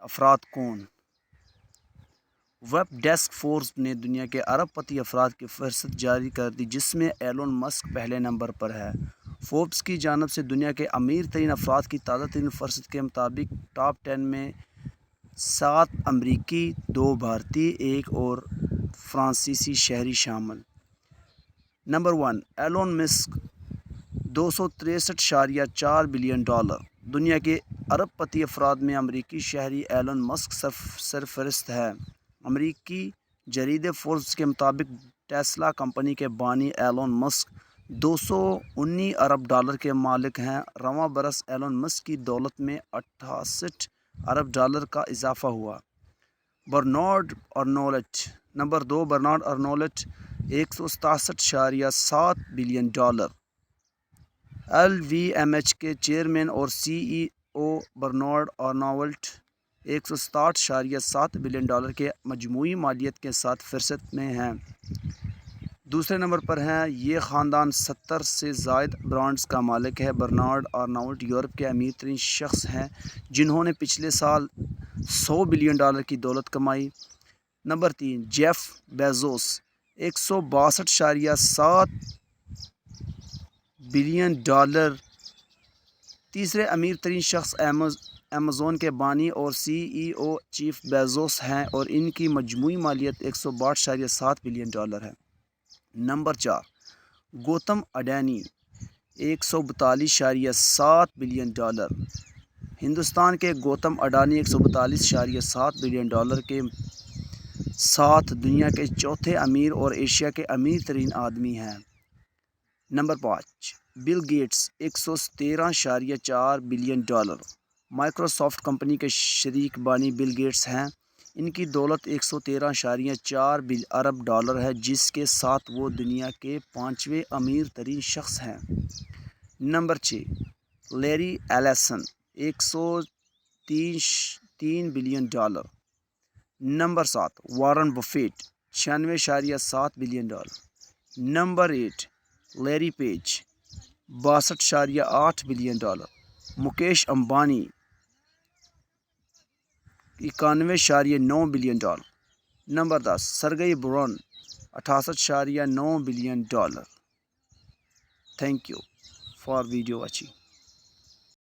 افراد کون؟ Web desk force نے دنیا کے ارب پتی افراد کی فہرست جاری کر دی جس میں ایلون مسک پہلے نمبر پر ہے۔ فوربس کی جانب سے دنیا کے امیر ترین افراد کی تازہ ترین فہرست کے مطابق ٹاپ 10 میں 7 امریکی، 2 بھارتی، 1 اور فرانسیسی شہری شامل۔ Number 1 Elon Musk $263.4 billion. دنیا کے ارب پتی افراد میں امریکی شہری ایلون مسک سرفہرست ہے۔ امریکی جریدے فوربس کے مطابق ٹیسلا کمپنی کے بانی ایلون مسک $219 ارب کے مالک ہیں۔ رواں برس ایلون مسک کی دولت میں $68 ارب کا اضافہ ہوا۔ Bernard Arnault number 2 Bernard Arnault $167.7 billion. LVMH کے چیئرمین اور CEO برنارڈ ارنولٹ $167.7 بلین کے مجموعی مالیت کے ساتھ فہرست میں ہیں۔ دوسرے نمبر پر ہیں۔ یہ خاندان 70 سے زائد برانڈز کا مالک ہے۔ برنارڈ ارنولٹ یورپ کے امیر ترین شخص ہیں جنہوں نے پچھلے سال $100 بلین کی دولت کمائی۔ Number 3 Jeff Bezos $162.7 billion. تیسرے امیر ترین شخص ایمیزون کے بانی اور CEO جیف بیزوس ہیں اور ان کی مجموعی مالیت $162.7 بلین ہے۔ Number 4 Gautam Adani $142.7 billion. ہندوستان کے گوتم اڈانی $142.7 بلین کے ساتھ دنیا کے چوتھے امیر اور ایشیا کے امیر ترین آدمی ہیں۔ Number 5 Bill Gates $113.4 billion. Microsoft company کے شریک بانی بل گیٹس ہیں۔ ان کی دولت $113.4 ارب ہے جس کے ساتھ وہ دنیا کے 5ویں امیر ترین شخص ہیں۔ Number 6 Larry Ellison $103 billion. Number 7 Warren Buffett $96.7 billion. Number 8 Larry Page $62.8 billion. Mukesh Ambani $91.9 billion. Number 10 Sergey Brin $68.9 billion. Thank you for video watching.